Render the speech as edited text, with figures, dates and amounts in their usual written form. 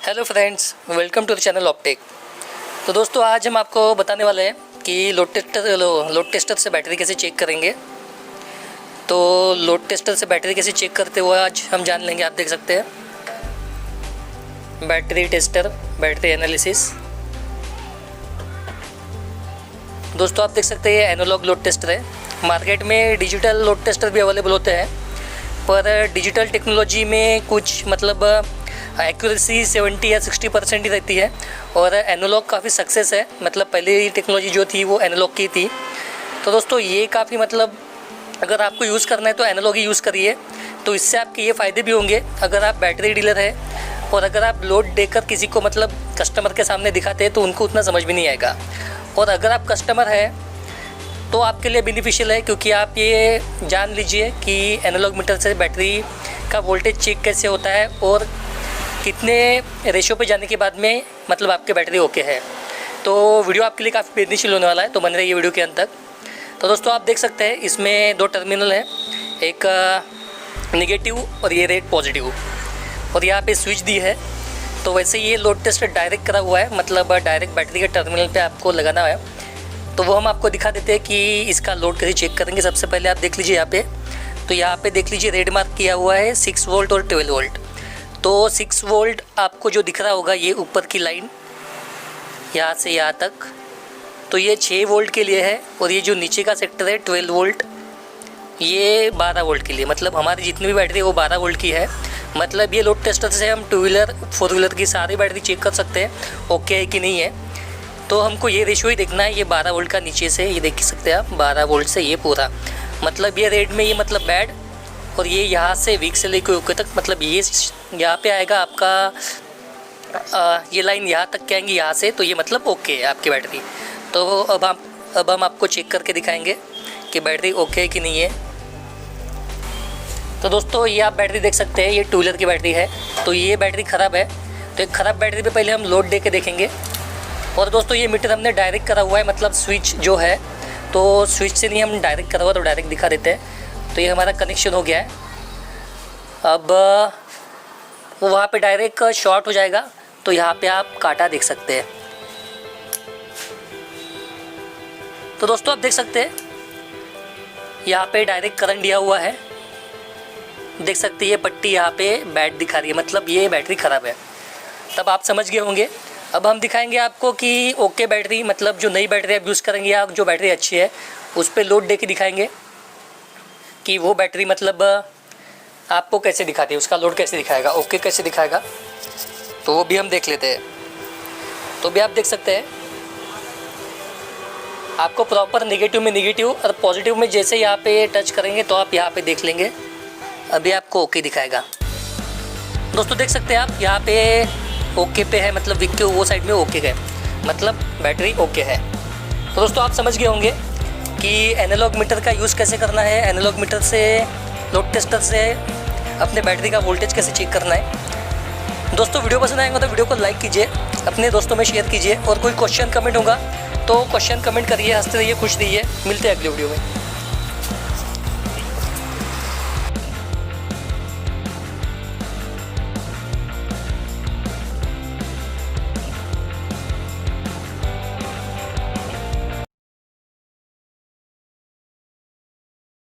Hello friends, welcome to the channel Optech. तो दोस्तों, आज हम आपको बताने वाले हैं कि लोड टेस्टर से बैटरी कैसे चेक करेंगे। तो लोड टेस्टर से बैटरी कैसे चेक करते हुए आज हम जान लेंगे। आप देख सकते हैं बैटरी टेस्टर, बैटरी एनालिसिस। दोस्तों, आप देख सकते हैं ये एनालॉग लोड टेस्टर है। मार्केट में डिजिटल लोड टेस्टर भी अवेलेबल होते हैं, पर डिजिटल टेक्नोलॉजी में कुछ एक्यूरेसी 70 या 60% ही रहती है और एनालॉग काफ़ी सक्सेस है। पहले टेक्नोलॉजी जो थी वो एनालॉग की थी। तो दोस्तों, ये काफ़ी अगर आपको यूज़ करना है तो एनालॉग ही यूज़ करिए। तो इससे आपके ये फ़ायदे भी होंगे, अगर आप बैटरी डीलर है और अगर आप लोड देकर किसी को कस्टमर के सामने दिखाते हैं तो उनको उतना समझ भी नहीं आएगा। और अगर आप कस्टमर है तो आपके लिए बेनिफिशियल है, क्योंकि आप ये जान लीजिए कि एनालॉग मीटर से बैटरी का वोल्टेज चेक कैसे होता है और कितने रेशियो पे जाने के बाद में आपके बैटरी ओके है। तो वीडियो आपके लिए काफ़ी बेनिफिशियल होने वाला है, तो बने रहिए वीडियो के अंत तक। तो दोस्तों, आप देख सकते हैं इसमें दो टर्मिनल है, एक नेगेटिव और ये रेड पॉजिटिव, और यहाँ पे स्विच दी है। तो वैसे ये लोड टेस्ट डायरेक्ट करा हुआ है, डायरेक्ट बैटरी के टर्मिनल पे आपको लगाना है। तो वो हम आपको दिखा देते हैं कि इसका लोड कैसे चेक करेंगे। सबसे पहले आप देख लीजिए यहाँ पे, तो यहाँ पे देख लीजिए रेड मार्क किया हुआ है 6 वोल्ट और 12 वोल्ट। तो 6 वोल्ट आपको जो दिख रहा होगा, ये ऊपर की लाइन यहाँ से यहाँ तक, तो ये 6 वोल्ट के लिए है। और ये जो नीचे का सेक्टर है 12 वोल्ट, ये 12 वोल्ट के लिए। हमारी जितनी भी बैटरी है वो 12 वोल्ट की है। ये लोड टेस्टर से हम 2 व्हीलर 4 व्हीलर की सारी बैटरी चेक कर सकते हैं ओके है कि नहीं है। तो हमको ये रेशियो ही देखना है, ये 12 वोल्ट का नीचे से, ये देख सकते हैं आप 12 वोल्ट से ये पूरा, ये रेड में ये बैड, और ये यहाँ से वीक से लेकर ओके तक, ये यहाँ पे आएगा आपका ये लाइन यहाँ तक क्या आएंगी यहाँ से, तो ये ओके है आपकी बैटरी। तो अब हम आपको चेक करके दिखाएंगे कि बैटरी ओके है कि नहीं है। तो दोस्तों, ये आप बैटरी देख सकते हैं, ये 2 व्हीलर की बैटरी है। तो ये बैटरी ख़राब है, तो एक ख़राब बैटरी पे पहले हम लोड दे के देखेंगे। और दोस्तों, ये मीटर हमने डायरेक्ट करा हुआ है, स्विच जो है, तो स्विच से नहीं हम डायरेक्ट करा हुआ, तो डायरेक्ट दिखा देते हैं। तो ये हमारा कनेक्शन हो गया है। अब वो वहाँ पे डायरेक्ट शॉर्ट हो जाएगा, तो यहाँ पे आप काटा देख सकते हैं। तो दोस्तों, आप देख सकते हैं यहाँ पे डायरेक्ट करंट दिया हुआ है, देख सकते हैं ये पट्टी यहाँ पे बैड दिखा रही है, ये बैटरी ख़राब है। तब आप समझ गए होंगे। अब हम दिखाएंगे आपको कि ओके बैटरी, जो नई बैटरी आप यूज़ करेंगे या जो बैटरी अच्छी है उस पर लोड दे के दिखाएंगे कि वो बैटरी आपको कैसे दिखाती है, उसका लोड कैसे दिखाएगा, ओके कैसे दिखाएगा। तो वो भी हम देख लेते हैं। तो भी आप देख सकते हैं, आपको प्रॉपर नेगेटिव में नेगेटिव और पॉजिटिव में जैसे यहाँ पे टच करेंगे तो आप यहाँ पे देख लेंगे, अभी आपको ओके दिखाएगा। दोस्तों, देख सकते हैं आप यहाँ पे ओके पे है, वीक के वो साइड में ओके गए, बैटरी ओके है। तो दोस्तों, आप समझ गए होंगे कि एनालॉग मीटर का यूज़ कैसे करना है, एनालॉग मीटर से लोड टेस्टर से अपने बैटरी का वोल्टेज कैसे चेक करना है। दोस्तों, वीडियो पसंद आएगा तो वीडियो को लाइक कीजिए, अपने दोस्तों में शेयर कीजिए, और कोई क्वेश्चन कमेंट होगा तो क्वेश्चन कमेंट करिए, हंसते रहिए, खुश रहिए। मिलते हैं अगले वीडियो में।